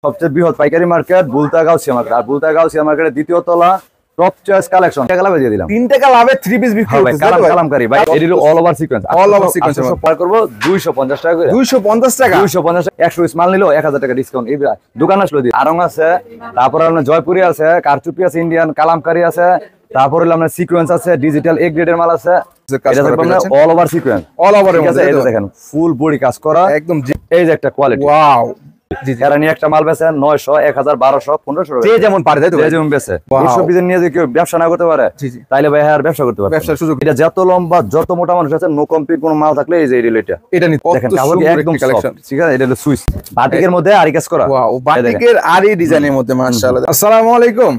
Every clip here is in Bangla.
সবচেয়ে বৃহৎ পাইকারি মার্কেট বুলতা গাউসিয়া মার্কেট। আর বুলতা গাউসিয়া মার্কেটের দ্বিতীয় তলা টপ চয়েস কালেকশন টাকা লাভে দিয়ে দিলাম। 3 টাকা লাভে 3 পিস বিক্রি করতেছে কালামকারী ভাই। এটি হলো all over sequence. All over sequence পার করব 250 টাকা করে। 250 টাকা 250 100 পিস মাল নিলো 1000 টাকা ডিসকাউন্ট। এই দোকান আসলো দি আরং আছে, তারপর আপনার জয়পুরি আছে, কারচুপি আছে, ইন্ডিয়ান কালামকারী আছে, তারপর হলো আপনার সিকোয়েন্স আছে, ডিজিটাল এ গ্রেডের মাল আছে। এটা দেখবেন all over sequence, all over এর মধ্যে এটা দেখেন ফুল বডি কাজ করা একদম। এই যে একটা কোয়ালিটি, ওয়াও। এরা নিয়ে একটা মাল বেচে 900 1000 1200 1500 যে যেমন পারে তাই তো, যে যেমন বেচে। এইসব বিজনেস নিয়ে যদি কেউ ব্যবসা না করতে পারে তাইলে ভাই আর ব্যবসা করতে পারবে। ব্যবসার সুযোগ এটা যত লম্বা যত মোটা মানুষ আছে, নো কমপ্লিট কোন মাল থাকলে এই যে এটা নি দেখেন কাপড় একদম কালেকশন। ঠিক আছে, এটা হলো সুইস বাটিকের মধ্যে আরি কাজ করা। ওয়াও, বাটিকের আরি ডিজাইনের মধ্যে মাশাআল্লাহ। আসসালামু আলাইকুম।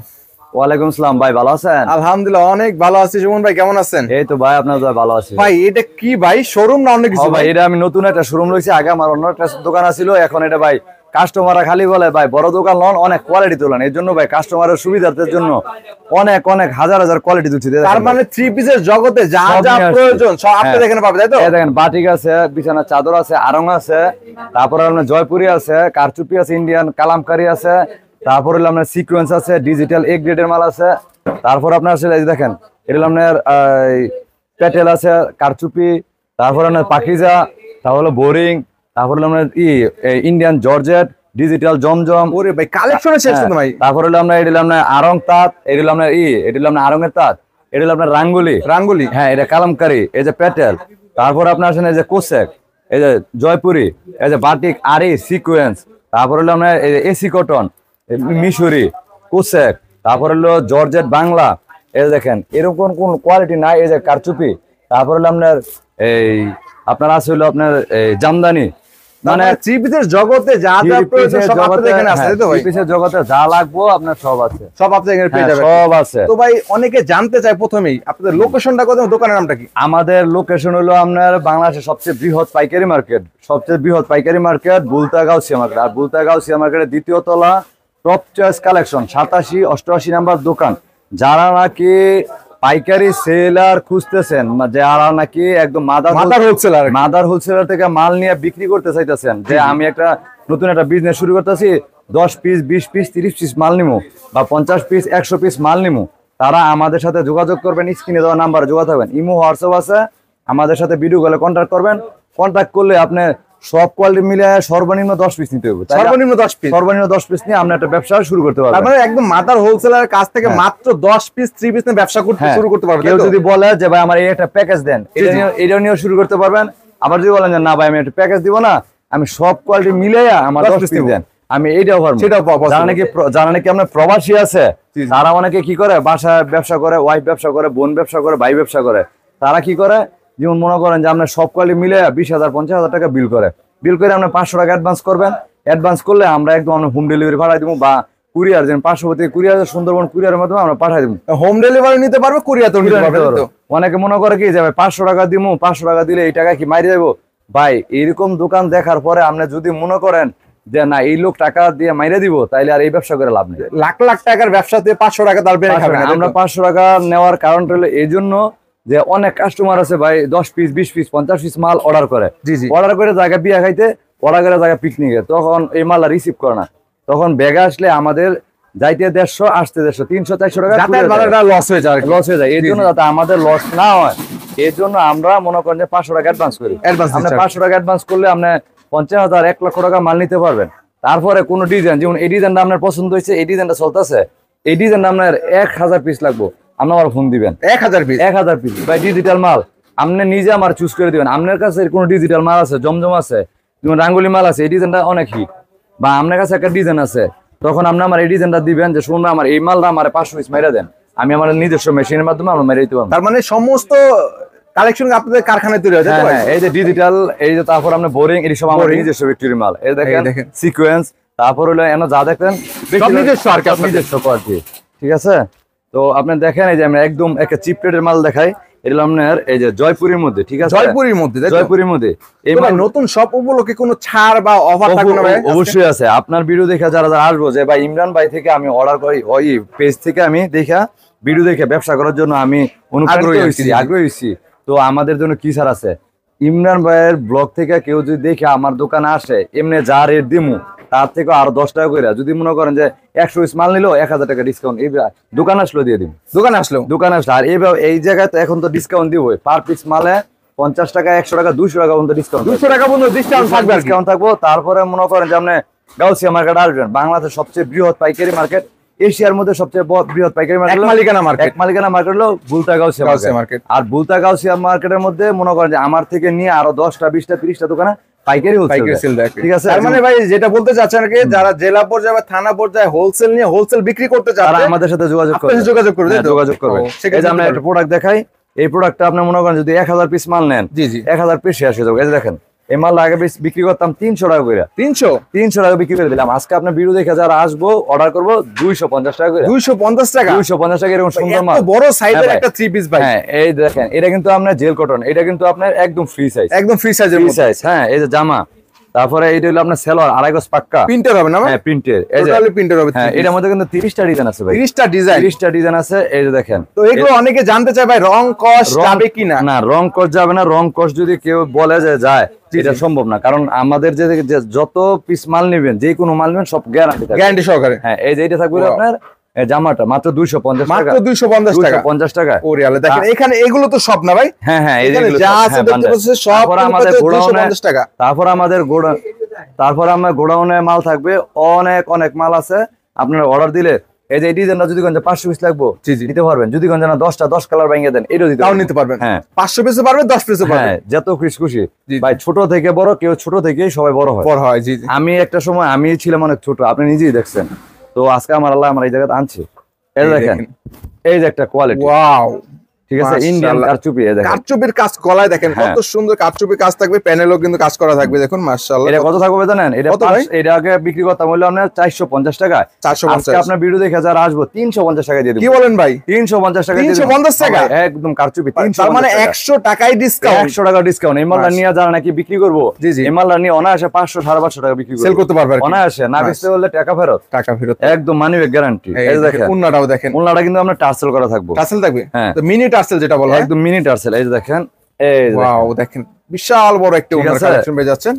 ওয়ালাইকুম আসসালাম ভাই, ভালো আছেন? আলহামদুলিল্লাহ অনেক ভালো আছি। সুমন ভাই কেমন আছেন? এই তো ভাই আপনার ভালো আছি। ভাই এটা কি ভাই, শোরুম না অন্য কিছু? ভাই এটা আমি নতুন একটা শোরুম লইছি। আগে আমার অন্য একটা দোকান ছিল, এখন এটা ভাই কাস্টমাররা খালি বলে ভাই বড় দোকান লন, অনেক কোয়ালিটি তোলেন। এর জন্য ভাই কাস্টমারের সুবিধার্থের জন্য অনেক অনেক হাজার হাজার কোয়ালিটি দিচ্ছি। তার মানে 3 পিসের জগতে যা যা প্রয়োজন সব আপনাদের এখানে পাবে তাই তো? এই দেখেন বাটিক আছে, বিছানা চাদর আছে, আরং আছে, তারপর আপনার জয়পুরি আছে, কারচুপি আছে, ইন্ডিয়ান কালামকারী আছে, তারপর হলো আপনার সিকোয়েন্স আছে, ডিজিটাল এ গ্রেডের মাল আছে। তারপর আপনার আসলে দেখেন এটা হলো আপনার প্যাটেল আছে, কারচুপি, তারপর আপনার পাকিজা, তারপর হলো বোরিং, তারপর হলো আপনার ইন্ডিয়ান জর্জেট, ডিজিটাল জমজম। ওরে ভাই কালেকশন শেষ না ভাই। তারপর হলো আপনার এটা হলো আপনার আরং তাঁত, এটা হলো আপনার এটা হলো আপনার আরং এর তাঁত, এটা হলো আপনার রাঙ্গুলি। হ্যাঁ, এটা কালামকারী, এই যে প্যাটেল। তারপর আপনার আসেন এই যে কোসেক, এই যে জয়পুরি, এই যে বাটিক আরি সিকোয়েন্স, তারপর হলো আপনার এসি কটন, মিশরি, কোসেক, তারপর হলো জর্জেট বাংলা। এই দেখেন এরকম কোন কোয়ালিটি নাই। এই যে কারচুপি, তারপর হলো আপনার আপনার আছে হলো আপনার জামদানি। মানে থ্রি পিসের জগতে যা যা প্রয়োজন সব আপনাদের এখানে আছে তো ভাই? থ্রি পিসের জগতে যা লাগবে আপনার সব আছে, সব আপনাদের এখানে পেয়ে যাবেন, সব আছে। তো ভাই অনেকে জানতে চায় প্রথমেই আপনাদের লোকেশনটা কোথায়, দোকানের নামটা কি? আমাদের লোকেশন হলো আপনার বাংলাদেশের সবচেয়ে বৃহৎ পাইকারি মার্কেট বুলতা গাউসিয়া মার্কেট। আর বুলতা গাউসিয়া মার্কেটের দ্বিতীয় তলা টপ চয়েস কালেকশন 87 88 নাম্বার দোকান। যারা নাকি পাইকারি সেলার খুঁজতেছেন, যারা নাকি একদম মাদার হোলসেলার থেকে মাল নিয়ে বিক্রি করতে চাইতেছেন, যে আমি একটা নতুন একটা বিজনেস শুরু করতেছি, 10 পিস 20 পিস 30 পিস মাল নিমু বা 50 পিস 100 পিস মাল নিমু, তারা আমাদের সাথে যোগাযোগ করবেন। স্ক্রিনে দেওয়া নাম্বারে যোগাযোগ করবেন, ইমো হোয়াটসঅ্যাপ আছে, আমাদের সাথে ভিডিও কলে কন্ট্যাক্ট করবেন। কন্ট্যাক্ট করলে আপনি সব কোয়ালিটি মিলে সর্বনিম্ন 10 পিস নিতে হবে। সর্বনিম্ন 10 পিস নিয়ে আপনি একটা ব্যবসা শুরু করতে পারবেন। মানে একদম মাদার হোলসেলারের কাছ থেকে মাত্র 10 পিস 3 পিস নিয়ে ব্যবসা করতে শুরু করতে পারবেন। কেউ যদি বলে যে ভাই আমার এই একটা প্যাকেজ দেন, এটা নিয়ে শুরু করতে পারবেন। আবার যদি বলেন যে না ভাই আমি একটা প্যাকেজ দিব না, আমি সব কোয়ালিটি মিলে আমার 10 পিস দেন, আমি এইটাও পারবো। যারা নাকি আপনার প্রবাসী আছে, তারা অনেকে কি করে বাসায় ব্যবসা করে, ওয়াইফ ব্যবসা করে, বোন ব্যবসা করে, ভাই ব্যবসা করে, তারা কি করে যেমন মনে করেন যে আপনার সব কোয়ালিটি মিলে 20,000 50,000 টাকা বিল করে আপনার 500 টাকা অ্যাডভান্স করবেন। অ্যাডভান্স করলে আমরা একদম হোম ডেলিভারি পাঠাই দিব, বা কুরিয়ার যেন পার্শ্ববর্তী কুরিয়ার সুন্দরবন কুরিয়ারের মাধ্যমে আমরা পাঠাই দিব। হোম ডেলিভারি নিতে পারবে, কুরিয়ার নিতে পারবে। অনেকে মনে করে কি যে 500 টাকা দিব, 500 টাকা দিলে এই টাকা কি মারি যাবো। ভাই এইরকম দোকান দেখার পরে আপনি যদি মনে করেন যে না এই লোক টাকা দিয়ে মাইরে দিব, তাইলে আর এই ব্যবসা করে লাভ নেই। লাখ লাখ টাকার ব্যবসাতে 500 টাকা তার বেড়ে খাবে না। আমরা 500 টাকা নেওয়ার কারণটা হলো এই জন্য যে অনেক কাস্টমার আছে ভাই 10 পিস 20 পিস 50 পিস মাল অর্ডার করে, অর্ডার করে জায়গা বিয়া খাইতে, অর্ডার করে জায়গা পিকনিকে, তখন এই মালটা রিসিভ করে না। তখন ব্যাগে আসলে আমাদের যাইতে 150 আসতে 150 300 400 টাকা লস হয়ে যায়। এই জন্য যাতে আমাদের লস না হয়, এই জন্য আমরা মনে করেন যে 500 টাকা অ্যাডভান্স করি। আপনি 500 টাকা অ্যাডভান্স করলে আপনি 50,000 1 লক্ষ টাকা মাল নিতে পারবেন। তারপরে কোনো ডিজাইন, যেমন এই ডিজাইনটা আপনার পছন্দ হয়েছে, এই ডিজাইনটা চলতেছে, এই ডিজাইনটা আপনার 1000 পিস লাগবে, আপনি আমার ফোন দিবেন 1000 পিস ভাই ডিজিটাল মাল আপনি নিজে আমার চুজ করে দিবেন। আপনার কাছে কোনো ডিজিটাল মাল আছে, জমজম আছে, যেমন রাঙ্গুলি মাল আছে, এই ডিজাইনটা অনেক হিট, বা আপনার কাছে একটা ডিজাইন আছে, তখন আপনি আমার এই ডিজাইনটা দিবেন যে শুনুন আমার এই মালটা আমার 500 পিস মেরে দেন, আমি আমার নিজস্ব মেশিনের মাধ্যমে আমরা মেরে দিতে পারবো। তার মানে সমস্ত কালেকশন আপনাদের কারখানায় তৈরি হয়। হ্যাঁ, এই যে ডিজিটাল, এই যে তারপর আপনার বোরিং, এই সব আমার নিজস্ব ফ্যাক্টরি মাল। এই দেখেন সিকোয়েন্স, তারপর হলো এনো যা দেখেন নিজস্ব আর কি, নিজস্ব কোয়ালিটি। ঠিক আছে, তো আপনি দেখেন এই যে আমরা একদম একটা চিপ রেটের মাল দেখাই, এটা আপনার এই যে জয়পুরের মধ্যে। ঠিক আছে, জয়পুরের মধ্যে এই নতুন সব উপলক্ষে কোনো ছাড় বা অফার থাকবে না? অবশ্যই আছে। আপনার ভিডিও দেখে যারা আসবো যে ভাই ইমরান ভাই থেকে আমি অর্ডার করি, ওই পেজ থেকে আমি দেখা ভিডিও দেখে ব্যবসা করার জন্য আমি আগ্রহী হয়েছি, তো আমাদের জন্য কি ছাড় আছে? ইমরান ভাইয়ের ব্লগ থেকে কেউ যদি দেখে আমার দোকানে আসে, এমনি যা রেট দিমু তার থেকে আরো 10 টাকা করে, যদি মনে করেন যে 100 পিস মাল নিলো 1000 টাকা ডিসকাউন্ট, এই দোকান আসলো দিয়ে দিন, দোকান আসলো। আর এইভাবে এই জায়গায় তো এখন তো ডিসকাউন্ট দিবই, পার পিস মালে 50 টাকা 100 টাকা 200 টাকা পর্যন্ত ডিসকাউন্ট, 200 টাকা পর্যন্ত ডিসকাউন্ট থাকবে, ডিসকাউন্ট থাকবো। তারপরে মনে করেন যে আপনি গাউসিয়া মার্কেট আসবেন, বাংলাদেশের সবচেয়ে বৃহৎ পাইকারি মার্কেট, এশিয়ার মধ্যে সবচেয়ে বৃহৎ পাইকারি মার্কেট, এক মালিকানা মার্কেট হলো বুলতা গাউসিয়া মার্কেট। আর বুলতা গাউসিয়া মার্কেটের মধ্যে মনে করেন যে আমার থেকে নিয়ে আরো 10টা 20টা 30টা দোকানে পাইকারি সেল দেয়। ঠিক আছে, তার মানে ভাই যেটা বলতে চাচ্ছেন কি, যারা জেলা পর্যায়ে বা থানা পর্যায়ে হোলসেল নিয়ে হোলসেল বিক্রি করতে চান, তারা আমাদের সাথে যোগাযোগ করবে। এই যে আমরা একটা প্রোডাক্ট দেখাই, এই প্রোডাক্টটা আপনি মনে করেন যদি 1000 পিস মাল নেন, 1000 পিস শেষ হয়ে যাবে। এই যে দেখেন, এই মাল আগে বিক্রি করতাম 300 টাকা করে, 300 টাকা বিক্রি করে দিলাম। আজকে আপনার ভিডিও দেখে যারা আসবো অর্ডার করবো 250 টাকা করে, 250 টাকা এরকম সুন্দর মাল, বড় সাইজের একটা 3 পিস ভাই। হ্যাঁ এই দেখেন, এটা কিন্তু আপনার জেল কটন, এটা কিন্তু আপনার একদম ফ্রি সাইজ, হ্যাঁ। এই যে জামা, তারপরে এইটা হলো আপনার সেলোয়ার, আড়াই গজ পাক্কা প্রিন্টের হবে না? হ্যাঁ প্রিন্টের, এই যে প্রিন্টের হবে। হ্যাঁ, এটার মধ্যে কিন্তু 30টা ডিজাইন আছে ভাই, 30টা ডিজাইন আছে। এই যে দেখেন, তো এগুলো অনেকে জানতে চায় ভাই রং কস যাবে কিনা। না, রং কস যাবে না। রং কস যদি কেউ বলে যে যায়, এটা সম্ভব না, কারণ আমাদের যে যত পিস মাল নেবেন, যে কোনো মাল নেবেন সব গ্যারান্টি সহকারে। হ্যাঁ, এই যে এটা থাকবে আপনার জামাটা মাত্র 250 টাকা, মাত্র 250 টাকা। ওরে আল্লাহ, দেখেন এখানে এগুলো তো সব না ভাই। হ্যাঁ হ্যাঁ, এখানে যা আছে দেখতে পাচ্ছেন সব আমাদের 250 টাকা। তারপর আমরা গোডাউনে মাল থাকবে, অনেক মাল আছে। আপনারা অর্ডার দিলে এই যে ডিজাইনটা যদি গঞ্জে 500 পিস লাগবে দিতে পারবেন, যদি গঞ্জে না 10 কালার ভাঙিয়ে দেন এটাও নিতে পারবেন। হ্যাঁ, 500 পিসও পারবে, 10 পিসও পারবে, হ্যাঁ, যত খুশি ভাই। ছোট থেকে বড়, কেউ ছোট থেকেই সবাই বড় হয়। জি, আমি একটা সময় আমি ছিলাম অনেক ছোট, আপনি নিজেই দেখছেন। তো আজকে আমার এই জায়গাতে আনছে। এই দেখেন, এই যে একটা কোয়ালিটি, ওয়াও, ঠিক আছে, ইন্ডিয়ান কারচুপি। এই দেখেন, কারচুপির কাজ গলায় দেখেন কত সুন্দর কারচুপির কাজ থাকবে, প্যানেলও কিন্তু কাজ করা থাকবে, দেখুন মাশাআল্লাহ। এটা কত থাকবে জানেন? এটা আগে বিক্রি করতাম হলো আপনার 450 টাকা, 450। আপনার ভিডিও দেখে যারা আসবো 350 টাকা দিয়ে দেব। কি বলেন ভাই? 350 টাকা, 350 টাকা একদম কারচুপি। তার মানে 100 টাকায় ডিসকাউন্ট, 100 টাকা ডিসকাউন্ট। এই মালটা নিয়ে যারা নাকি বিক্রি করবো, এই মালটা নিয়ে অনায়াসে 500 550 টাকা বিক্রি সেল করতে পারবে, অনায়াসে। না বেচতে বললে টাকা ফেরত, একদম মানি ব্যাক গ্যারান্টি। এই দেখেন, উন্নাটাও দেখেন, উন্নাটা কিন্তু আপনার টার্সেল করা থাকবে, হ্যাঁ, তো মিনি টার্সেল যেটা বলা হয়, একদম মিনি টার্সেল। এই যে দেখেন, ওয়াও, দেখেন বিশাল বড় একটা উন্নার কালেকশন পেয়ে যাচ্ছেন,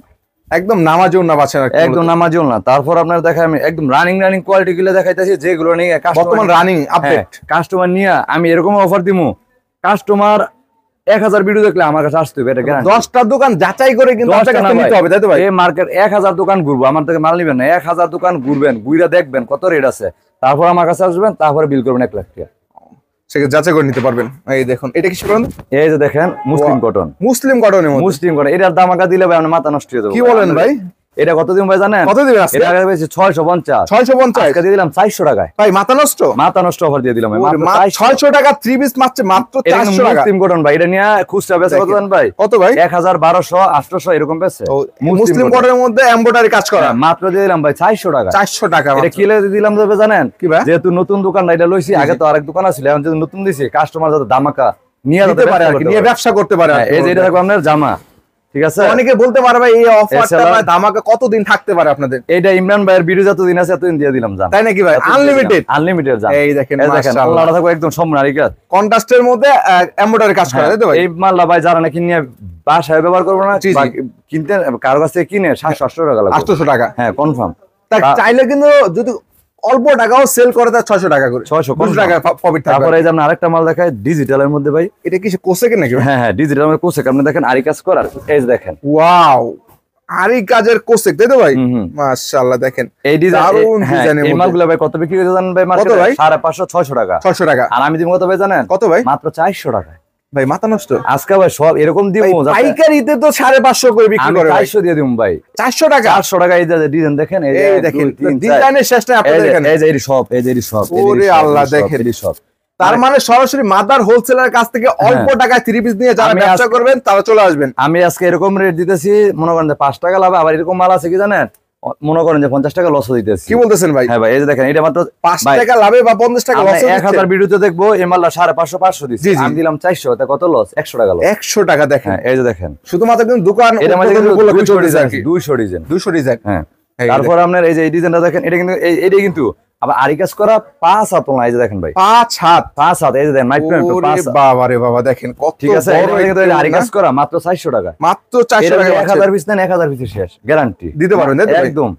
একদম নামাজি উন্না পাচ্ছেন, একদম নামাজি উন্না। তারপর আপনার দেখাই আমি একদম রানিং কোয়ালিটি গুলো দেখাইতেছি, যেগুলো নিয়ে বর্তমান রানিং আপডেট কাস্টমার নিয়ে আমি এরকম অফার দিমু। কাস্টমার 1000 ভিডিও দেখলে আমার কাছে আসতে হবে, এটা গ্যারান্টি। 10টা দোকান যাচাই করে কিন্তু আপনার কাছে নিতে হবে, তাই তো ভাই? এই মার্কেট 1000 দোকান ঘুরবো, আমার থেকে মাল নিবেন না, 1000 দোকান ঘুরবেন, ঘুরে দেখবেন কত রেট আছে, তারপর আমার কাছে আসবেন, তারপরে বিল করবেন 1 লাখ টাকা, সেটা যাচাই করে নিতে পারবেন। এই দেখুন, এটা কি শুনুন, এই যে দেখেন মুসলিম কটন, মুসলিম কটন। এটার দাম আগে দিলে ভাই আমার মাথা নষ্ট হয়ে যাবে। কি বলেন ভাই? এটা কত দিন ভাই জানেন? কত দিবেন আজকে? এটা আগে পেয়েছি 650 আজকে দিয়ে দিলাম 400 টাকায়। ভাই মাথা নষ্ট অফার দিয়ে দিলাম, মাত্র 600 টাকা 3 পিস মাত্র 400 টাকা। মুসলিম কটন ভাই, এটা নিয়ে খুচরা বেচা কত দেন ভাই? কত ভাই? 1000 1200 800 এরকম বেচে। মুসলিম কটনের মধ্যে এমব্রয়ডারি কাজ করা, মাত্র দিয়ে দিলাম ভাই 400 টাকা। 400 টাকা এটা কিলে দিয়ে দিলাম তবে জানেন কি ভাই? যেহেতু নতুন দোকান না, এটা লইছি, আগে তো আরেক দোকান ছিল, এখন যেহেতু নতুন দিছি, কাস্টমার যাতে দামাকা নিয়ে যেতে পারে আর কি, নিয়ে ব্যবসা করতে পারে। এই যে এটা থাকবে আপনার জামা, ঠিক আছে। অনেকে বলতে পারে ভাই এই অফারটা ভাই ধামাকা কতদিন থাকতে পারে আপনাদের? এইটা ইমরান ভাইয়ের ভিডিও যতদিন আছে এতদিন দিয়ে দিলাম জান, তাই নাকি ভাই? আনলিমিটেড জান। এই দেখেন মাশাআল্লাহ, থাকবে একদম সম্মানিত কন্ট্রাস্টের মধ্যে এমব্রয়ডারি কাজ করা, তাই তো ভাই? এই মালটা ভাই যারা নাকি নিয়ে বাসায় ব্যবহার করবে না, কিনতে কারো কাছ থেকে কিনে 700-800 টাকা লাগবে, 800 টাকা, হ্যাঁ কনফার্ম। চাইলে কিন্তু যদি অল্প টাকাও সেল করে তার 600 টাকা করে, 600 টাকা প্রফিট থাকবে। তারপরে এই যে আমরা আরেকটা মাল দেখাই ডিজিটালের মধ্যে ভাই, এটা কি কোসেক নাকি? হ্যাঁ ডিজিটাল এর কোসেক। আপনি দেখেন আরি কাজ করার, এই যে দেখেন, ওয়াও, আরি কাজের কোসেক, তাই তো ভাই? মাশাআল্লাহ, দেখেন এই ডিজাইনের এই মালগুলো ভাই কত বিক্রি করে জানেন ভাই? মার্কেটে 550-600 টাকা, 600 টাকা। আর আমি দিব কত ভাই জানেন? কত ভাই? মাত্র 400 টাকা। ভাই মাথা নষ্ট আজকে ভাই সব এরকম দিব, পাইকারিতে তো 550 করে বিক্রি করে, 400 দিয়ে দিম ভাই, 400 টাকা। 400 টাকা। এই যে ডিজাইন দেখেন, এই দেখেন ডিজাইনের শেষ নাই আপনাদের এখানে, এই যে এই সব, এই যে সব, ওরে আল্লাহ, দেখেন এই সব। তার মানে সরাসরি মাদার হোলসেলার কাছ থেকে অল্প টাকায় 3 পিস নিয়ে যারা ব্যবসা করবেন তারা চলে আসবেন। আমি আজকে এরকম রেট দিতেছি, মনে করেন 5 টাকা লাভ। আবার এরকম মাল আছে কি জানেন, মনে করেন যে 50 টাকা লস দিতেছি। কি বলতেছেন ভাই? হ্যাঁ ভাই, এই যে দেখেন, এটা মাত্র 5 টাকা লাভে বা 50 টাকা লস। 1000 ভিডিওতে দেখবো এই মালটা 550 দিছি, আমি দিলাম 400, তা কত লস? 100 টাকা লস। 100 টাকা দেখেন, এই যে দেখেন, শুধুমাত্র কিন্তু দোকান এটা মানে 200 ডিজাইন, 200 ডিজাইন। হ্যাঁ, তারপর আপনার এই যে এই ডিজাইনটা দেখেন, এটা কিন্তু এইটাই কিন্তু আবার আরি কাজ করা 5 হাত না, এই যে দেখেন ভাই 5 হাত, এই যে দেখেন মাইক্রো 5 বাবা রে বাবা, দেখেন কত ঠিক আছে। এটা কিন্তু আরি কাজ করা মাত্র 400 টাকা, মাত্র 400 টাকা। 1000 পিস নেন, 1000 পিস শেষ, গ্যারান্টি দিতে পারবেন, একদম।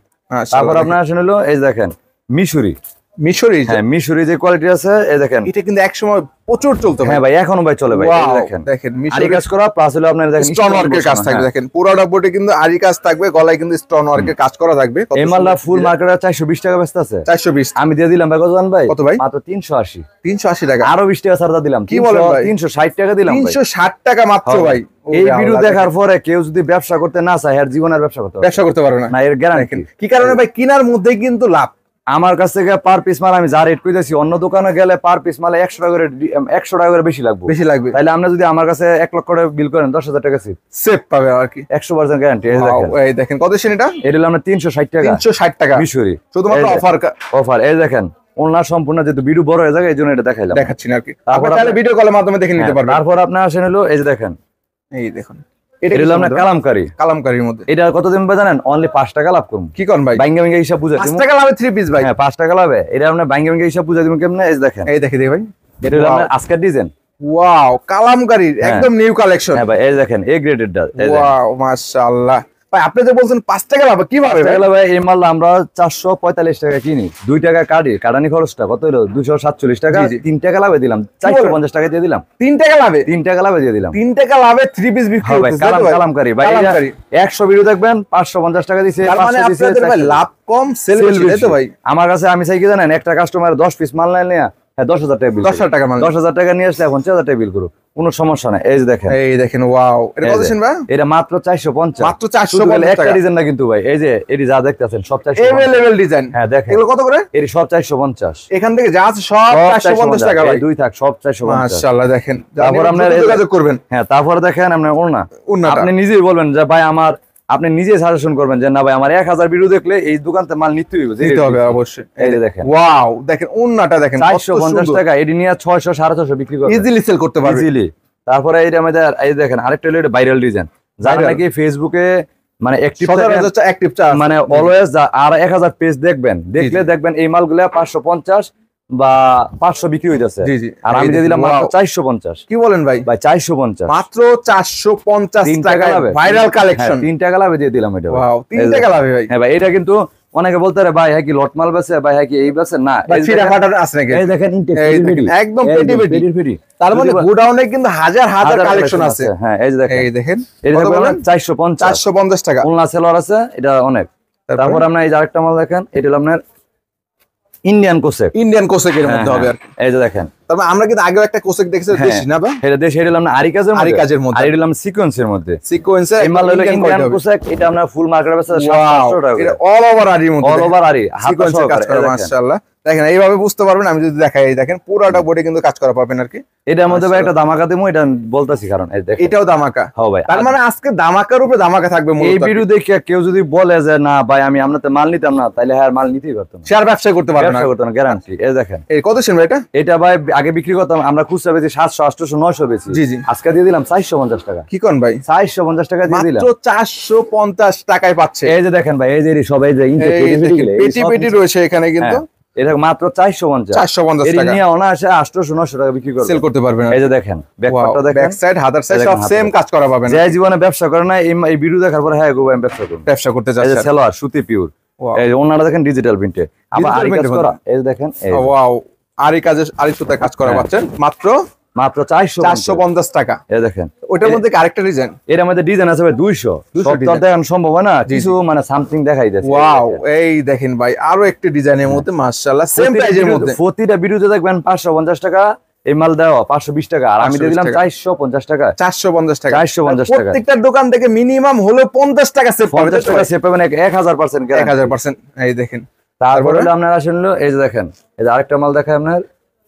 তারপর আপনার আসেন হলো এই দেখেন মিশরি, হ্যাঁ মিশরি যে কোয়ালিটি আছে এই দেখেন, এটা কিন্তু একসময় প্রচুর চলতো। হ্যাঁ ভাই এখনো ভাই চলে ভাই। দেখেন দেখেন আরি কাজ করা প্লাস হলো আপনার দেখেন স্টোন ওয়ার্কের কাজ থাকবে। দেখেন পুরোটা বডি কিন্তু আরি কাজ থাকবে, গলায় কিন্তু স্টোন ওয়ার্কের কাজ করা থাকবে। এই মালটা ফুল মার্কেটে 420 টাকা বেচতে আছে। 420 আমি দিয়ে দিলাম ভাই কত জান ভাই? কত ভাই? মাত্র 380। 380 টাকা, আরো 20 টাকা ছাড় দিলাম। কি বলেন ভাই? 360 টাকা দিলাম ভাই। 360 টাকা মাত্র ভাই। এই ভিডিও দেখার পরে কেউ যদি ব্যবসা করতে না চায় আর জীবনের ব্যবসা করতে পারবে না। না এর গ্যারান্টি। কি কারণে ভাই? কেনার মধ্যে কিন্তু লাভ। আমার কাছ থেকে পার পিস মাল আমি যা রেট কইতেছি, অন্য দোকানে গেলে পার পিস মালে 100 টাকা করে বেশি লাগবে। তাহলে আপনি যদি আমার কাছে 1 লক্ষ টাকা বিল করেন 10,000 টাকা সেভ পাবে আর কি, 100% গ্যারান্টি। এই দেখেন কত সেন এটা? এটা হলো আমরা 360 টাকা। 360 টাকা মিশরি শুধুমাত্র অফার। এই দেখেন ওনার সম্পূর্ণ যেহেতু ভিডিও বড় হয়ে যায় এই জন্য এটা দেখাচ্ছি না আর কি। তারপর তাহলে ভিডিও কলের মাধ্যমে দেখে নিতে পারবেন। তারপর আপনার আসেন হলো এই যে দেখেন, এই দেখুন এটা হলো আপনার কালামকারীর মধ্যে। এটা কত দিন জানেন? অনলি 5 টাকা লাভ করুন। কি কোন ভাই? বাইঙ্গা হিসাব বুঝাই 5 টাকা লাভে 3 পিস ভাই। হ্যাঁ 5 টাকা লাভে এটা আপনার বাইঙ্গা হিসাব বুঝাই দিবেন কেমনে? এই দেখেন, এই দেখি ভাই, এটা হলো আপনার আজকের ডিজাইন। ওয়াও, কালামকারীর একদম নিউ কালেকশন। হ্যাঁ ভাই এই দেখেন এ গ্রেডেড। ওয়াও মাশাআল্লাহ ভাই, আপনি যে বলছেন 5 টাকা লাভ, কিভাবে ভাই? এই মাল আমরা 445 টাকা কিনি, 2 টাকা কাটানি খরচটা কত হলো? 247 টাকা। 3 টাকা লাভে দিলাম, 450 টাকা দিয়ে দিলাম। 3 টাকা লাভে? 3 টাকা লাভে দিয়ে দিলাম। 3 টাকা লাভে 3 পিস বিক্রি করতেছে ভাই। কালামকারী ভাই 100 ভিডিও দেখবেন 550 টাকা দিছে। তার মানে আপনাদের ভাই লাভ কম, সেল বেশি, তাই তো ভাই? আমার কাছে আমি চাই কি জানেন, একটা কাস্টমার 10 পিস মাল নিলে 10,000 টাকা বিল, 10,000 টাকা মাল, 10,000 টাকা নিয়ে আসলে এখন 6,000 টাকা বিল করো, কোনো সমস্যা নাই। এই দেখেন ওয়াও, এটা কত সেন ভাই? এটা মাত্র 450। মাত্র 450 টাকা। একটা ডিজাইন না কিন্তু ভাই, এই যে এটি যা দেখতেছেন সব 450 अवेलेबल ডিজাইন। হ্যাঁ দেখেন এগুলো কত করে? এটি সব 450। এখান থেকে যা আছে সব 450 টাকা ভাই। দুই থাক সব 450। মাশাআল্লাহ দেখেন। তারপর আপনারা যোগাযোগ করবেন। হ্যাঁ তারপর দেখেন আপনার ওড়না, আপনি নিজেই বলবেন যে ভাই আমার, আপনি নিজে সাজেশন করবেন যে না ভাই আমার 1000 ভিডিও দেখলে এই দোকানতে মাল নিতে হবে অবশ্যই। এই যে দেখেন ওয়াও, দেখেন ওন্নাটা দেখেন 450 টাকা। এটি নিয়ে 600 650 বিক্রি করবে, ইজিলি সেল করতে পারবে ইজিলি। তারপরে এইটা আমাদের এই দেখেন আরেকটা হলো ভাইরাল ডিজাইন, যারা নাকি ফেসবুকে মানে অ্যাক্টিভ মানে অলওয়েজ আর 1000 পেজ দেখবেন এই মালগুলা 550 বা 500 বিক্রি হইতাছে। আর আমি দিয়ে দিলাম মাত্র 450। কি বলেন ভাই? 450 মাত্র 450 টাকায় ভাইরাল কালেকশন। 3 টাকা লাভে দিয়ে দিলাম এটা। ওয়াও, 3 টাকা লাভে ভাই। হ্যাঁ ভাই এটা কিন্তু অনেকে বলতে পারে ভাই হ্যাঁ কি লট মাল বেচে, ভাই হ্যাঁ কি এই বেচে না, এই দেখেন একদম পেটি। তার মানে গোডাউনে কিন্তু হাজার হাজার কালেকশন আছে। হ্যাঁ এই দেখেন এটা বলেন 450 টাকা ওন্না সেলর আছে, এটা অনেক। তারপর আমরা এই যে আরেকটা মাল দেখেন, এটা হলো আপনার ইন্ডিয়ান কোসেকের মধ্যে হবে আর এই যে দেখেন। তারপর আমরা কিন্তু আগেও একটা কোসেক দেখেছি দেশি না ভাই, এটা দেশি, এটা হলো আপনার আরি কাজের মধ্যে, আর এটা হলো সিকোয়েন্সের মধ্যে। এই মাল হলো ইন্ডিয়ান কোসেক, এটা আমরা ফুল মার্কেটে বেচা 700 টাকা। এটা অল ওভার আরির মধ্যে, অল ওভার আরি সিকোয়েন্সের কাজ করা মাশাআল্লাহ। দেখেন এইভাবে বুঝতে পারবেন, আমি যদি দেখাই এই দেখেন পুরোটা বডি কিন্তু কাজ করা পাবেন আর কি। এটার মধ্যে ভাই একটা ধামাকা দেবো, এটা বলতাছি কারণ এই দেখেন এটাও ধামাকা। হ্যাঁ ভাই, তার মানে আজকে ধামাকার উপরে ধামাকা থাকবে। এই ভিডিও দেখে কেউ যদি বলে যে না ভাই আমি আপনাদের মাল নিতাম না, তাহলে হ্যাঁ মাল নিতেই পারতাম না, শেয়ার ব্যবসা করতে পারবেন না, গ্যারান্টি। এই দেখেন এই কত সেন ভাই? এটা ভাই আগে বিক্রি করতাম আমরা খুচরা বেশি 700 800 900 বেশি। আজকে দিয়ে দিলাম 450 টাকা। কি কোন ভাই? 450 টাকা দিয়ে দিলাম, মাত্র 450 টাকায় পাচ্ছে। এই যে দেখেন ভাই, এই যে সবাই যে পেটি রয়েছে এখানে কিন্তু, এটা মাত্র 450 টাকা নিয়ে অনায়াসে 800 900 টাকা বিক্রি করবে, সেল করতে পারবেন। এই যে দেখেন ব্যাকপার্টটা দেখেন, ব্যাক সাইড হাতার সাইড সব সেম কাজ করা পাবেন। যে জীবনে ব্যবসা করে না এই ভিডিও দেখার পরে হ্যাঁ গো আমি ব্যবসা করতে চাই। এই যে সেলোয়ার সুতি পিওর, এই যে ওনারা দেখেন ডিজিটাল প্রিন্টে, আবার আরি কাজ করা। এই যে দেখেন ওয়াও, আরি সুতায় কাজ করা পাচ্ছেন মাত্র 450 টাকা। এই দেখেন ওটার মধ্যে আরেকটা ডিজাইন, এর মধ্যে ডিজাইন আছে ভাই 200 সব দেখানো সম্ভব হয় না, কিছু মানে সামথিং দেখাই দিয়েছে। ওয়াও, এই দেখেন ভাই আরো একটা ডিজাইনের মধ্যে মাশাআল্লাহ সেম প্রাইজের মধ্যে। প্রতিটা ভিডিওতে দেখবেন 550 টাকা এই মাল দেওয়া, 520 টাকা, আর আমি দিয়ে দিলাম 450 টাকা। 450 টাকা প্রত্যেকটা দোকান থেকে মিনিমাম হলো 50 টাকা সেভ পাবেন, 50 টাকা সেভ পাবেন 1000%, 1000%। এই দেখেন তারপরে হলো আপনারা আসলে এই যে দেখেন, এই যে আরেকটা মাল দেখায় আপনার,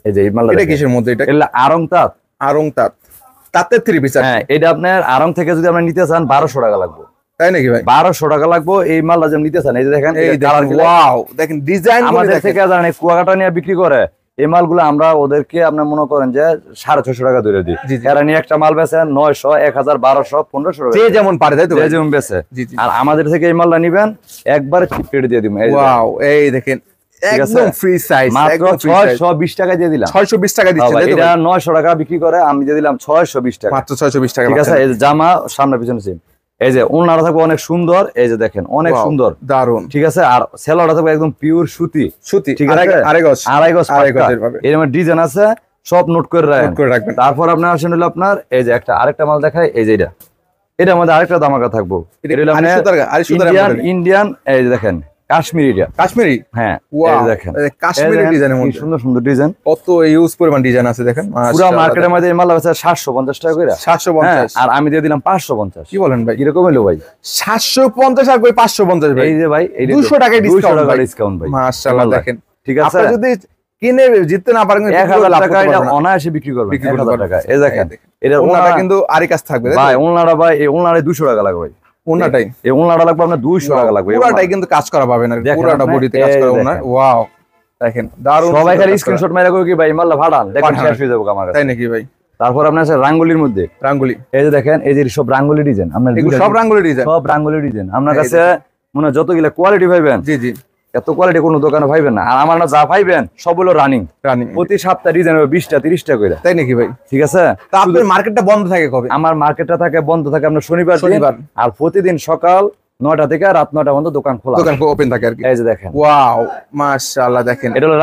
এই যে এই মালটা এটা কিসের মধ্যে? এটা আরং তাঁত, তাতে 3 পিস। হ্যাঁ এটা আপনার আরং থেকে যদি আপনি নিতে চান 1200 টাকা লাগবে, তাই নাকি ভাই? 1200 টাকা লাগবে এই মালটা যদি নিতে চান। এই যে দেখেন, ওয়াও দেখেন ডিজাইন আমাদের থেকে জানেন কুয়াকাটা নিয়ে বিক্রি করে এই মালগুলো, আমরা ওদেরকে আপনার মনে করেন যে 650 টাকা ধরে দিই, এরা নিয়ে একটা মাল বেচে 900 1000 1200 1500 যে যেমন পারে, তাই তো যে যেমন বেচে। আর আমাদের থেকে এই মালটা নিবেন একবার চিপ রেট দিয়ে দিবেন। ওয়াও, এই দেখেন একদম ফ্রি সাইজ, মাত্র 620 টাকা দিয়ে দিলাম। 620 টাকা দিচ্ছেন, এটা 900 টাকা বিক্রি করে, আমি দিয়ে দিলাম 620 টাকা, মাত্র 620 টাকা। ঠিক আছে, এই জামা সামনে পিছনে সেম। এই যে ওনারা থাকবে অনেক সুন্দর, এই যে দেখেন অনেক সুন্দর, দারুন, ঠিক আছে। আর সেলোয়ারটা থাকবে একদম পিওর সুতি, ঠিক আছে, আড়াই গজ এর মধ্যে ডিজাইন আছে, সব নোট করে রাখবেন। তারপর আপনার আসেন হলো আপনার এই যে আরেকটা মাল দেখায়, এই যে এটার মধ্যে আরেকটা ধামাকা থাকবো, ইন্ডিয়ান, এই যে দেখেন কাশ্মীরি, হ্যাঁ দেখেন কাশ্মীরি ডিজাইনের মধ্যে সুন্দর সুন্দর ডিজাইন, কত ইউজ পরিমাণ ডিজাইন আছে দেখেন। পুরো মার্কেটের মধ্যে এই মাল আছে 750 টাকা করে, 750, আর আমি দিয়ে দিলাম 550। কি বলেন ভাই, কিরকম হলো ভাই? 750 আর কই 550 ভাই, এই যে ভাই 200 টাকা ডিসকাউন্ট ভাই, মাশাআল্লাহ দেখেন, ঠিক আছে। আপনি যদি কিনে জিততে না পারেন 1000 টাকা এটা অনায়াসে বিক্রি করবেন, 1000 টাকা। এই দেখেন এটা ওনাটা কিন্তু আরই কাজ থাকবে ভাই, ওনাটা ভাই এই ওনারে 200 টাকা লাগবে ভাই, ওনাটাই এই ওনাটা লাগবে আপনার 200 টাকা লাগবে, পুরোটাই কিন্তু কাজ করা পাবেন না, পুরোটা বডিতে কাজ করা ওনা। ওয়াও দেখেন দারুণ, সবাই খালি স্ক্রিনশট মেরে কই কি ভাই মাল্লা ভাড়ান দেখেন শেষ হয়ে যাবে আমার কাছে, তাই নাকি ভাই? তারপর আপনার আছে রাঙ্গুলির মধ্যে, রাঙ্গুলি, এই যে দেখেন এই যে সব রাঙ্গুলি ডিজাইন, আপনার সব রাঙ্গুলি ডিজাইন আপনার কাছে মনে যতগুলা কোয়ালিটি পাইবেন, জি জি, এত কোয়ালিটি কোনো দোকানে পাইবেন না। আর আমার না যা পাইবেন সব হলো রানিং, প্রতি সপ্তাহে ডিজাইন হবে 20টা 30টা করে, তাই নাকি ভাই? ঠিক আছে। তা আপনার মার্কেটটা বন্ধ থাকে কবে? আমার মার্কেটটা থাকে বন্ধ থাকে আপনার শনিবার, আর প্রতিদিন সকাল 9টা থেকে রাত 9টা পর্যন্ত দোকান খোলা, দোকান ওপেন থাকে আর কি। এই যে দেখেন, ওয়াও মাশাআল্লাহ দেখেন, এটা হলো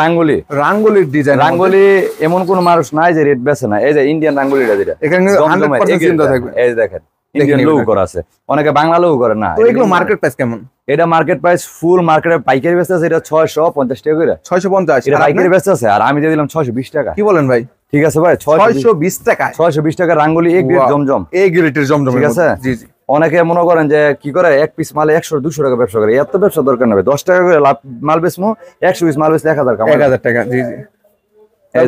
রাঙ্গুলির ডিজাইন। রাঙ্গুলি এমন কোন মানুষ নাই যে রেট বেচে না, এই যে ইন্ডিয়ান রাঙ্গুলিটা যেটা এখানে 100% চিন্তা থাকবে, এই যে দেখেন ইন্ডিয়ান লোগো করা আছে, অনেকে বাংলা লোগো করে না। তো এগুলো মার্কেট প্রাইস কেমন? এটা মার্কেট প্রাইস ফুল মার্কেটে পাইকারি বেচতে আছে এটা 650 টাকা করে, 650 এটা পাইকারি বেচতে আছে, আর আমি দিয়ে দিলাম 620 টাকা। কি বলেন ভাই? ঠিক আছে ভাই, 620 টাকা, 620 টাকা রাঙ্গুলি এ গ্রেড জমজম, এ গ্রেডের জমজম, ঠিক আছে। জি জি। অনেকে মনে করেন যে কি করে এক পিস মালে 100-200 টাকা ব্যবসা করে, এত ব্যবসা দরকার নেই, 10 টাকা করে মাল বেচমু, 100 পিস মাল বেচলে 1000 টাকা। জি জি।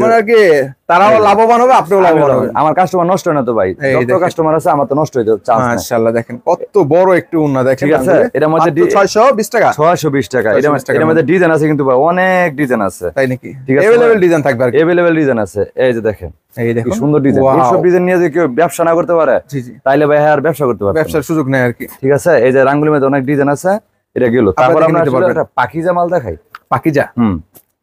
মানে আর কি তারাও লাভবান হবে, আপনিও লাভবান হবে। আমার কাস্টমার নষ্ট হয় না তো ভাই, যত কাস্টমার আছে আমার তো নষ্ট হয়ে যাচ্ছে। মাশাআল্লাহ দেখেন কত বড় একটু উন্না দেখেন, ঠিক আছে। এর মধ্যে 620 টাকা, 620 টাকা। এর মধ্যে ডিজাইন আছে কিন্তু ভাই, অনেক ডিজাইন আছে, তাই নাকি? ঠিক আছে, अवेलेबल ডিজাইন থাকবে আর কি, अवेलेबल ডিজাইন আছে। এই যে দেখেন, এই দেখুন কি সুন্দর ডিজাইন। এই সব ডিজাইন নিয়ে যে কেউ ব্যবসা না করতে পারে, জি জি, তাইলে ভাই আর ব্যবসা করতে পারবে, ব্যবসার সুযোগ নেই আর কি। ঠিক আছে, এই যে রাঙ্গুলির মধ্যে অনেক ডিজাইন আছে, এটা গেল। তারপর আমরা একটা পাকিজা মাল দেখাই, পাকিজা।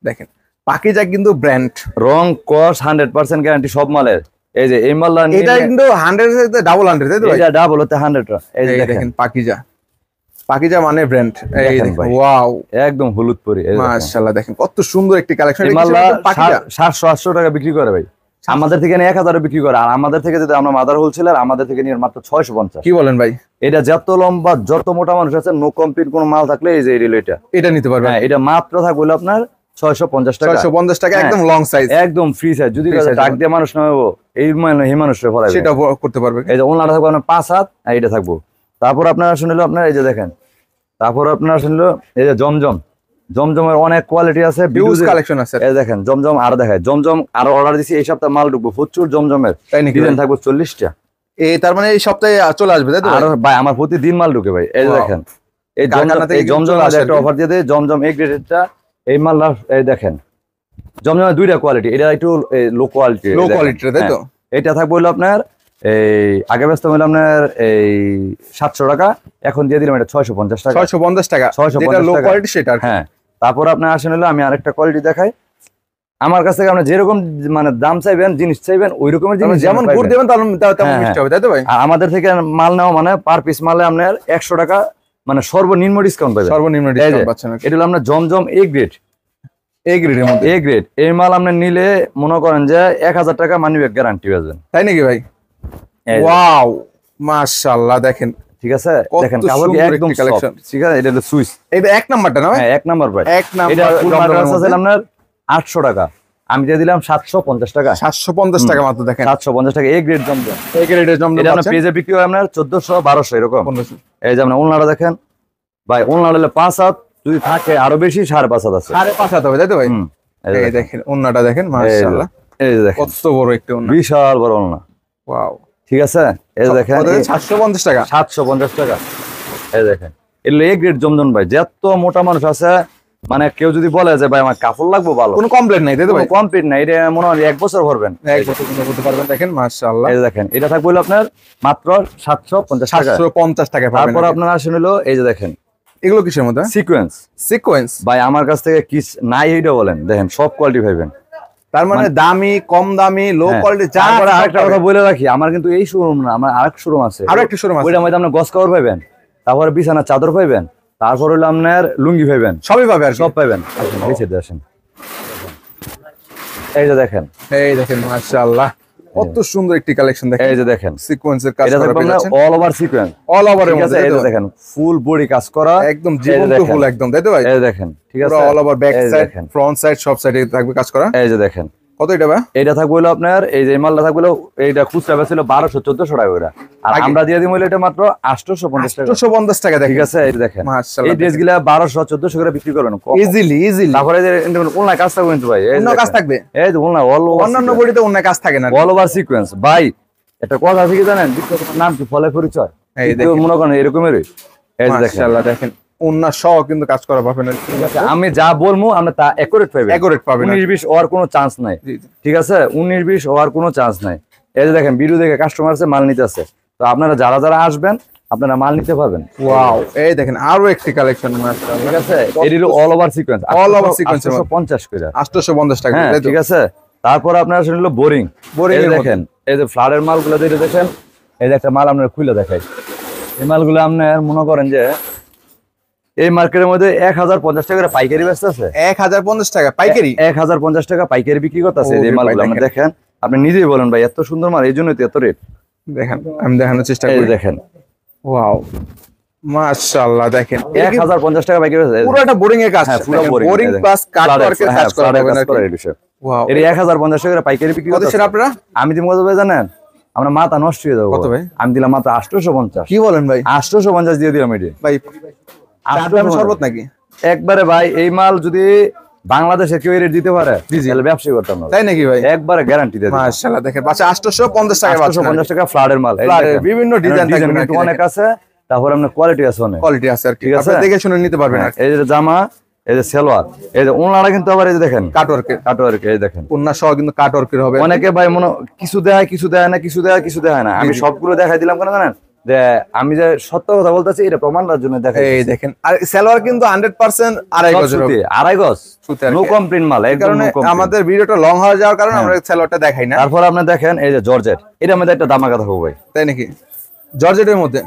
দেখেন পাকিজা কিন্তু ব্র্যান্ড, রং কস 100% গ্যারান্টি সব মালের। এই যে এই মালটা এটা কিন্তু 100 এর ডাবল 100, তাই তো ভাই? এটা ডাবল হতে 100 এই যে দেখেন পাকিজা মানে ব্র্যান্ড। এই দেখেন, ওয়াও একদম হলুদ পরি, মাশাআল্লাহ দেখেন কত সুন্দর একটি কালেকশন। এই মালটা 700-800 টাকা বিক্রি করে ভাই, আমাদের থেকে নিয়ে 1000 এ বিক্রি করে। আর আমাদের থেকে যদি আমরা মাদার হোলসেলার, আমাদের থেকে নিয়ে মাত্র 650। কি বলেন ভাই? এটা যত লম্বা যত মোটা মানুষ আছে, নো কমপ্লিট কোন মাল থাকলে এই যে এটা নিতে পারবে। হ্যাঁ, এটা মাত্র থাকবে আপনার 650 টাকা, 650 টাকা, একদম লং সাইজ, একদম ফ্রি সাইজ। যদি ডাক দিয়ে মানুষ না হবে এই মানুষের ফলাইবে, সেটা করতে পারবে। এই যে ওনাটা থাকবে আপনার 5 হাত, এইটা থাকবো। তারপর আপনারা শুনলো আপনার এই যে দেখেন, তারপর আপনারা শুনলো এই যে জমজমের অনেক কোয়ালিটি আছে, হিউজ কালেকশন আছে। এই দেখেন জমজম, আর দেখায় জমজম আর অর্ডার দিছি, এই সপ্তাহে মাল ঢুকবো প্রচুর জমজমের, ডিজাইন থাকবে 40টা। এই তার মানে এই সপ্তাহে চলে আসবে, তাই তো? আর ভাই আমার প্রতিদিন মাল ঢুকে ভাই। এই যে দেখেন, এই জমজম একটা অফার দিয়ে দেয়, জমজম এ গ্রেডেরটা এই মালটা। এই দেখেন জমজমের দুইটা কোয়ালিটি, এটা একটু লো কোয়ালিটি, তাই তো? এটা থাকবে হলো আপনার এই আগে ব্যস্ত হলো আপনার এই 700 টাকা, এখন দিয়ে দিলাম এটা 650 টাকা, 650 টাকা, 650 লো কোয়ালিটি সেটা। হ্যাঁ, তারপর আপনার আসেন হলো আমি আরেকটা কোয়ালিটি দেখাই। আমার কাছ থেকে আপনি যেরকম মানে দাম চাইবেন, জিনিস চাইবেন, ওই রকমের জিনিস, যেমন গুড় দিবেন তেমন মিষ্টি হবে, তাই তো ভাই? আর আমাদের থেকে মাল নেওয়া মানে পার পিস মালে আপনার 100 টাকা মানে সর্বনিম্ন ডিসকাউন্ট পাবেন, সর্বনিম্ন ডিসকাউন্ট পাচ্ছেন। এটা হলো আপনার জমজম এ গ্রেড, এ গ্রেড এই মাল আপনি নিলে মনে করেন যে 1000 টাকা মানি ব্যাক গ্যারান্টি পাবেন, তাই নাকি ভাই? ওয়াও মাশাআল্লাহ দেখেন, ঠিক আছে। দেখেন কাপড় একদম কালেকশন, ঠিক আছে। এটা হলো সুইস, এটা এক নাম্বারটা না ভাই? হ্যাঁ, এক নাম্বার ভাই, এক নাম্বার। এটা ফুল মার্কেট আছে আপনার 800 টাকা, আমি দিয়ে দিলাম 750 টাকা, 750 টাকা মাত্র। দেখেন 750 টাকা এ গ্রেড জমজম, এ গ্রেডের জমজম। এটা আপনার পেজে বিক্রি হয় আপনার 1400-1200 এরকম। এই যে আপনার ওলনাটা দেখেন ভাই, ওলনাটা হলো 5 হাত, যদি থাকে আরো বেশি 5.5 হাত আছে, 5.5 হাত হবে, তাই তো ভাই? এই দেখেন ওলনাটা দেখেন, মাশাআল্লাহ। এই যে দেখেন কত বড় একটা ওলনা, বিশাল বড় ওলনা। ওয়াও, ঠিক আছে। এই যে দেখেন 750 টাকা, 750 টাকা। এই দেখেন এগুলো এ গ্রেড জমজম ভাই। যত মোটা মানুষ আছে, মানে কেউ যদি বলে যে ভাই আমার কাপড় লাগবে ভালো, কোনো কমপ্লেন নাই, তাই তো ভাই? কমপ্লিট নাই, এটা মনে হয় 1 বছর ভরবেন, 1 বছর করতে পারবেন। দেখেন মাশাআল্লাহ। এই দেখেন এটা থাকবে হলো আপনার মাত্র 750 টাকা, 750 টাকা পাবেন। তারপর আপনার আসেন হলো এই যে দেখেন এগুলো কিসের মধ্যে? সিকোয়েন্স ভাই। আমার কাছ থেকে কি নাই এইটা বলেন, দেখেন সব কোয়ালিটি পাবেন। তার মানে দামি, কম দামি, লো কোয়ালিটি যা। আরেকটা কথা বলে রাখি, আমার কিন্তু এই শোরুম না, আমার আরেক শোরুম আছে, আরো একটা শোরুম আছে। ওইটার মধ্যে আপনার গস কভার পাইবেন, তারপরে বিছানার চাদর পাইবেন, তারপর হলো আপনার লুঙ্গি পাইবেন, সবই পাবে আর সব পাইবেন। আসেন এই যে দেখেন, মাশাআল্লাহ কত সুন্দর একটি কালেকশন দেখেন। এই যে দেখেন সিকোয়েন্সের কাজ করা পেয়ে যাচ্ছেন, all over sequence, all over এর মধ্যে। এই যে দেখেন ফুল বডি কাজ করা, একদম জীবন্ত ফুল একদম, তাই তো ভাই? এই দেখেন, ঠিক আছে, all over back side, front side সব সাইডে থাকবে কাজ করা। এই যে দেখেন কত এটা ভাই? এটা থাকবে হলো আপনার, এই যে মালটা থাকবে হলো, এইটা খুচরা ছিল 1200-1400 টাকা করে, আর আমরা দিয়ে দিই এটা মাত্র 850 টাকা। 850 টাকা, ঠিক আছে। এই দেখেন মাশাআল্লাহ, এই ড্রেসগুলা 1200-1400 করে বিক্রি করবেন ইজিলি। তারপরে এই যে ওন্না কাজ থাকবে কিন্তু ভাই, অন্য কাজ থাকবে, এই যে ওন্না অল ওভার, অন্যান্য বডিতে অন্য কাজ থাকে না, অল ওভার সিকোয়েন্স ভাই। এটা কথা থেকে জানেন, নাম কি, ফলে পরিচয়, এই দেখেন মনে করেন এরকমেরই। এই যে দেখেন, মাশাআল্লাহ দেখেন অন্য সহ কিন্তু কাজ করা পাবেন। আমি যা বলবো আপনি তা একুরেট পাবেন, একুরেট পাবেন, 19-20 হওয়ার কোনো চান্স নাই। ঠিক আছে, 19-20 হওয়ার কোনো চান্স নাই। এই যে দেখেন ভিডিও দেখে কাস্টমার আছে, মাল নিতে আছে, তো আপনারা যারা যারা আসবেন আপনারা মাল নিতে পারবেন। ওয়াও, এই দেখেন আরো একটি কালেকশন, মাশাআল্লাহ। ঠিক আছে, এর all over sequence, all over sequence 850 করে, 850 টাকা। ঠিক আছে। তারপর আপনারা শুনলো বোরিং, দেখেন এই যে ফ্লাডের মালগুলো যেটা দেখেন, এই যে একটা মাল আপনারা খুলে দেখাই, এই মালগুলো আপনার মনে করেন যে এই মার্কেটের মধ্যে 1050 টাকা করে পাইকারি বেচতে আছে, 1050 টাকা পাইকারি, 1050 টাকা পাইকারি বিক্রি করতেছে এই মালগুলো। আপনি দেখেন, আপনি নিজেই বলেন ভাই এত সুন্দর মাল, এই জন্যই তো এত রেট। দেখেন আমি দেখানোর চেষ্টা করি, দেখেন ওয়াও মাশাআল্লাহ, দেখেন 1050 টাকা পাইকারি বেচতে, পুরো একটা বোরিং এর কাজ, বোরিং প্লাস কাট ওয়ার্কের কাজ করা হবে না। ওয়াও, এর 1050 টাকা করে পাইকারি বিক্রি করতেছে। আপনারা আমি দিম কত ভাই জানেন? আমরা মাথা নষ্ট হয়ে যাবো। কত ভাই? আমি দিলাম মাত্র 850। কি বলেন ভাই? 850 দিয়ে দিলাম এটি ভাই, শরবত নাকি একবারে ভাই। এই মাল যদি বাংলাদেশে কেউ রেট দিতে পারে তাহলে ব্যবসা করতাম না, তাই নাকি ভাই? একবারে গ্যারান্টি দিয়ে দিই। মাশাআল্লাহ দেখেন, পাশে 850 টাকা, 850 টাকা ফ্লাডের মাল, বিভিন্ন ডিজাইন থাকবে, অনেক আছে, তারপর আপনার কোয়ালিটি আছে, অনেক কোয়ালিটি আছে আর কি, ঠিক আছে, আপনি দেখে শুনে নিতে পারবেন। এই যে জামা, এই যে সালোয়ার, এই যে ওনারা কিন্তু আবার এই যে দেখেন কাটওয়ার্ক, এই দেখেন ওন্না সহ কিন্তু কাটওয়ার্কের হবে। অনেকে ভাই মনে কিছু দেয় কিছু দেয় না, কিছু দেয় কিছু দেয় না, আমি সবগুলো দেখাই দিলাম কেন জানেন, যে আমি যে সত্য কথা বলতেছি এটা প্রমাণের জন্য দেখাই। এই দেখেন, আর সালোয়ার কিন্তু 100% আড়াই গজ, আড়াই গজ নো কমপ্লেইন মাল, এই কারণে আমাদের ভিডিওটা লং হয়ে যাওয়ার কারণে আমরা সালোয়ারটা দেখাই না। তারপর আপনি দেখেন এই যে জর্জেট, এটার মধ্যে একটা দামাকা থাকবে ভাই, তাই নাকি? জর্জেটের মধ্যে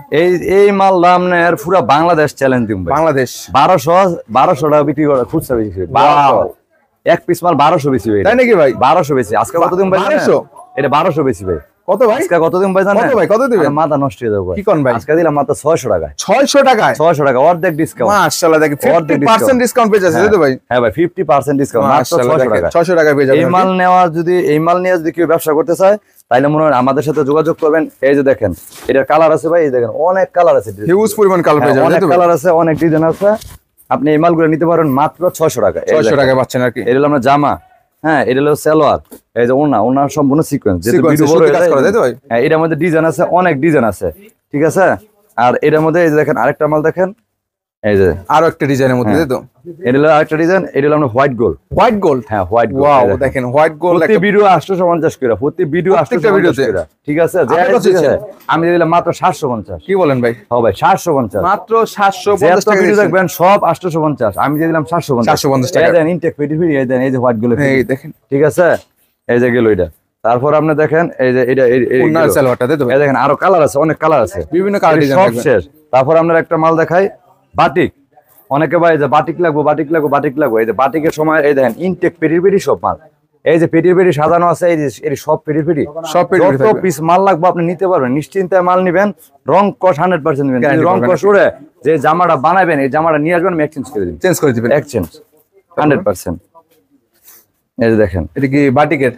এই মাল দাম নেয় পুরো বাংলাদেশ চ্যালেঞ্জ দিম ভাই। বাংলাদেশ 1200 টাকা বিক্রি করে, খুচরা বেশি, 1200 এক পিস মাল 1200 বেশি ভাই, তাই নাকি ভাই? 1200 বেশি। আজকে কত দিন ভাই? 1200, এটা 1200 বেশি ভাই। কত ভাই? আজকে কত দিন ভাই জানেন? কত ভাই, কত দিবেন? মাথা নষ্ট হয়ে যাবে ভাই। কি কোন ভাই? আজকে দিলাম মাত্র 600 টাকা। 600 টাকায়? 600 টাকা অর্ধেক ডিসকাউন্ট। মাশাআল্লাহ দেখেন 50% ডিসকাউন্ট পেয়ে যাচ্ছে, তাই তো ভাই? হ্যাঁ ভাই 50% ডিসকাউন্ট, মাত্র 600 টাকা। 600 টাকা পেয়ে যাবেন। এই মাল নিয়ে যদি কেউ ব্যবসা করতে চায় তাহলে মনে হয় আমাদের সাথে যোগাযোগ করবেন। এই যে দেখেন এটার কালার আছে ভাই, এই দেখেন অনেক কালার আছে, হিউজ পরিমাণ কালার পেয়ে যাবেন, অনেক কালার আছে, অনেক ডিজাইন আছে। আপনি এই মালগুলো নিতে পারেন মাত্র 600 টাকা। 600 টাকা পাচ্ছেন আর কি। এটা হলো আমরা জামা, হ্যাঁ এটা হলো সালোয়ার, এই যে ওনা সম্পূর্ণ সিকোয়েন্স, হ্যাঁ এটার মধ্যে ডিজাইন আছে, অনেক ডিজাইন আছে, ঠিক আছে। আর এটার মধ্যে এই যে দেখেন আরেকটা মাল দেখেন, এই যে আরো একটা ডিজাইনের মধ্যে, তাই তো? এটা হলো আরেকটা ডিজাইন, এটা হলো আমরা হোয়াইট গোল্ড। হ্যাঁ হোয়াইট গোল্ড, ওয়াও দেখেন হোয়াইট গোল্ড, প্রতি ভিডিও 850 করে, প্রতি ভিডিও 850 করে, ঠিক আছে। আমি দিলাম মাত্র 750। কি বলেন ভাই? হ্যাঁ ভাই 750, মাত্র 750 টাকা ভিডিও দেখবেন সব 850, আমি দিয়ে দিলাম 750 টাকা। দেন ইনটেক পেটি এই দেন, এই যে হোয়াইট গোল্ড, এই দেখেন, ঠিক আছে। এই যে গেল এটা। তারপর আপনি দেখেন এই যে এটা ওন্নার সালোয়ারটা, তাই তো? এই দেখেন আরো কালার আছে, অনেক কালার আছে, বিভিন্ন কালার ডিজাইন সব শেষ। তারপর আমরা একটা মাল দেখাই বাটিক। অনেকে ভাই যে বাটিক লাগবো, এই যে বাটিকের সময় এই দেখেন ইনটেক পেটি সব মাল, এই যে পেটি সাজানো আছে, এই যে সব পেটি যত পিস মাল লাগবে আপনি নিতে পারবেন, নিশ্চিন্তে মাল নিবেন। রং কস 100% নিবেন, রং কস উড়ে যে জামাটা বানাবেন এই জামাটা নিয়ে আসবেন, এক্সচেঞ্জ করে দিবেন, এক্সচেঞ্জ 100%। এই যে দেখেন এটা কি বাটিকের?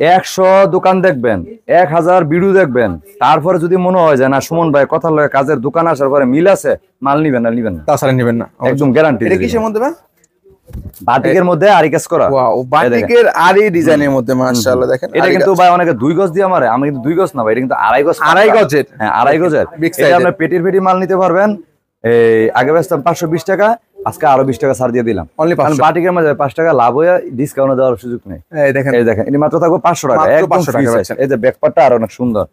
100 দোকান দেখবেন, 1000 ভিডিও দেখবেন, তারপরে যদি মনে হয় যে না সুমন ভাই কথা লয় কাজের দোকান আসার পরে মিল আছে, মাল নিবেন না, তাছাড়া নিবেন না, একদম গ্যারান্টি। এটা কিসের মধ্যে ভাই? বাটিকের মধ্যে আরি কাজ করা। ওয়াও, বাটিকের আরি ডিজাইনের মধ্যে মাশাআল্লাহ দেখেন। এটা কিন্তু ভাই অনেকে 2 গজ দিয়ে মারে, আমি কিন্তু 2 গজ না ভাই, এটা কিন্তু আড়াই গজের। হ্যাঁ আড়াই গজের। এটা আপনি পেটির মাল নিতে পারবেন। এই আগে বেচতাম 520 টাকা, আজকে আরো 20 টাকা ছাড় দিয়ে দিলাম। কারণ বাটিকের মধ্যে 5 টাকা লাভ হয়ে ডিসকাউন্ট দেওয়ার সুযোগ নেই। এই দেখেন এটা মাত্র থাকবে 500 টাকা, একদম ফ্রি সাইজ। এই যে ব্যাকপার্টটা আর অনেক সুন্দর,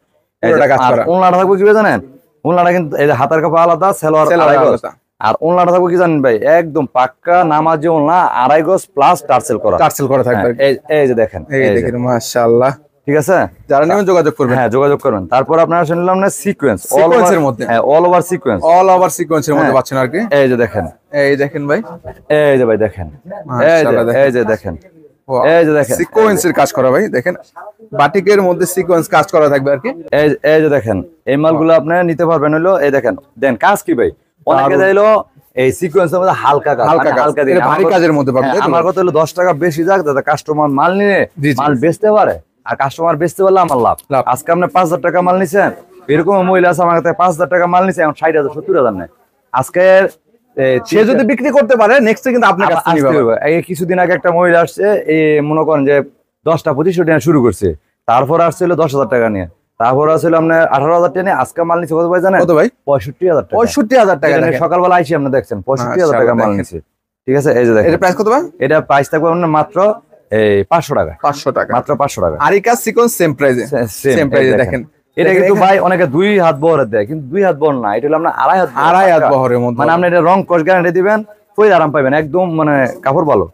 ওনাটা থাকবে কি জানেন, ওনাটা কিন্তু এই যে হাতার কাপড় আলাদা, সালোয়ার আলাদা, আর ওলনাটা থাকবে কি জানেন ভাই, একদম পাক্কা নামাজি ওলনা, 2.5 গজ প্লাস টার্সেল করা থাকবে। এই যে দেখেন, এই দেখেন মাশাআল্লাহ, ঠিক আছে, যারা নেবেন যোগাযোগ করবেন। হ্যাঁ যোগাযোগ করবেন। তারপর আপনারা শুনলাম না সিকোয়েন্সের মধ্যে, হ্যাঁ all over sequence, all over সিকোয়েন্সের মধ্যে পাচ্ছেন আর কি। এই যে দেখেন, এই দেখেন ভাই, এই যে ভাই দেখেন, এই যে দেখেন, এই যে দেখেন সিকোয়েন্সের কাজ করা ভাই, দেখেন বাটিকের মধ্যে সিকোয়েন্স কাজ করা থাকবে আর কি। এই যে দেখেন, এই মালগুলো আপনারা নিতে পারবেন হলো, এই দেখেন দেন কাজ কি ভাই, অনেকে যাইলো এই সিকোয়েন্সের মধ্যে হালকা দিন, ভারী কাজের মধ্যে পাবেন। আমার কথা হলো 10 টাকা বেশি যাক, যাতে কাস্টমার মাল নিয়ে মাল বেচতে পারে, আর কাস্টমার বেচতে পারলে আমার লাভ। আজকে আপনি 5,000 টাকা মাল নিছেন, এরকম মহিলা আছে আমার কাছে 5,000 টাকা মাল নিছে, এখন 60,000 70,000 নেয়। আজকে সে যদি বিক্রি করতে পারে নেক্সট কিন্তু আপনার কাছে নিবে। এই কিছুদিন আগে একটা মহিলা আসছে, এই মনে করেন যে 10টা 2500 টাকা শুরু করছে, তারপর আসছিল 10,000 টাকা নিয়ে, তারপর আসলে আপনার 18,000 টাকা নিয়ে, আজকে মাল নিচ্ছে কত ভাই জানেন? কত ভাই? 65,000 টাকা। 65,000 টাকা সকালবেলা আইসি আপনি দেখছেন 65,000 টাকা মাল নিচ্ছে, ঠিক আছে। এই যে দেখেন, এর প্রাইস কত ভাই? এটা প্রাইস থাকবে আপনার মাত্র এই 500 টাকা, 500 টাকা, মাত্র 500 টাকা। আরিকা সিকোয়েন্স সেম প্রাইসে, সেম প্রাইসে দেখেন। এটা কিন্তু ভাই অনেকে 2 হাত বহরে দেয়, কিন্তু 2 হাত বহর না, এটা হলো আপনার 2.5 হাত বহরের মধ্যে, মানে আপনি এটা রং কস গ্যারান্টি দিবেন, কই আরাম পাবেন, একদম মানে কাপড় ভালো।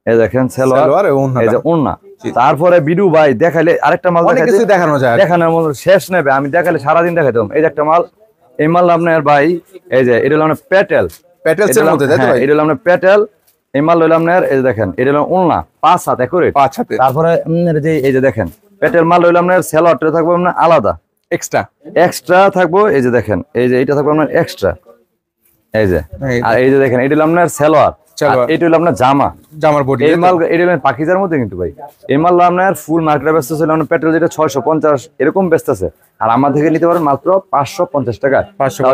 এই দেখেন সালোয়ার, এই যে ওন্না। তারপরে বিডু ভাই দেখাইলে আরেকটা মাল দেখানো যায়, দেখানোর মতো শেষ নেবে, আমি দেখালে সারাদিন দেখাইতাম। এই যে একটা মাল, এই মাল আপনার ভাই, এই যে এটা হলো আপনার প্যাটেলস এর মধ্যে, তাই তো ভাই? এটা হলো আপনার প্যাটেল, এই মাল হলো আপনার, এই যে দেখেন এটা হলো ওন্না 5 হাত একুরেট, 5 হাতে। তারপরে যে এই যে দেখেন প্যাটেল মাল হলো আপনার, সালোয়ারটা থাকবে আপনার আলাদা এক্সট্রা থাকবো, এই যে দেখেন, এই যে এটা থাকবে আপনার এক্সট্রা, এই যে, আর এই যে দেখেন এটা হলো আপনার সালোয়ার, এটা হলো আপনার জামার বডি। এই মাল এটা হলো পাকিজার মধ্যে, কিন্তু ভাই এই মাল আপনার ফুল মার্কেটে ব্যস্ত ছিল, আপনার পেট্রোল যেটা 650 এরকম ব্যস্ত আছে, আর আমার থেকে নিতে পারেন মাত্র 550 টাকা।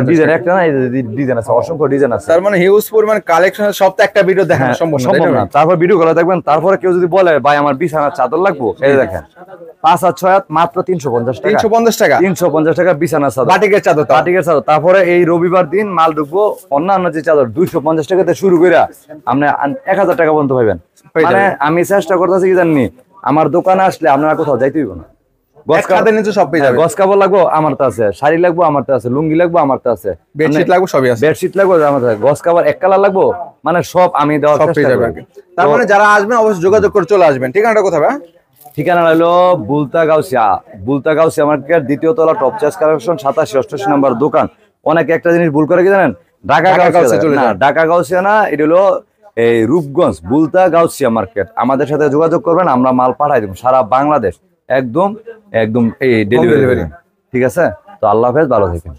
ডিজাইন একটা না, এই ডিজাইন আছে, অসংখ্য ডিজাইন আছে, তার মানে হিউজ পরিমাণ কালেকশন, সব তো একটা ভিডিও দেখানো সম্ভব না। তারপর ভিডিও গুলো দেখবেন, তারপরে কেউ যদি বলে ভাই আমার বিছানার চাদর লাগবো, এই দেখেন 5 আর 6 হাত মাত্র 350 টাকা, 350 টাকা বিছানার চাদর, বাটিকের চাদর। তারপরে এই রবিবার দিন মাল ঢুকবো, অন্যান্য যে চাদর 250 টাকাতে শুরু করে আপনি 1000 টাকা পর্যন্ত পাবেন। মানে আমি চেষ্টা করতেছি কি জানি, আমার দোকানে আসলে আপনারা কোথাও যাইতে হইব না, গস কাপড় লাগবো আমার তো আছে, শাড়ি লাগবো আমার তো আছে, লুঙ্গি লাগবো আমার তো আছে, বেডশিট লাগবো সবই আছে, বেডশিট লাগবো আমার তো আছে, গস কাপড় এক কালার লাগবো, মানে সব আমি দেওয়ার চেষ্টা করি। তার মানে যারা আসবেন অবশ্যই যোগাযোগ করে চলে আসবেন। ঠিকানাটা কোথায় ভাই? ঠিকানা হলো বুলতা গাউসিয়া মার্কেট, 2য় তলা, টপ চয়েস কালেকশন, 87-88 নম্বর দোকান। অনেকে একটা জিনিস ভুল করে কি জানেন, ঢাকা গাউসিয়া না, এটা হলো এই রূপগঞ্জ বুলতা গাউসিয়া মার্কেট। আমাদের সাথে যোগাযোগ করবেন, আমরা মাল পাঠাই দেব সারা বাংলাদেশ, একদম এই ডেলিভারি, ঠিক আছে। তো আল্লাহ হাফেজ, ভালো থাকেন।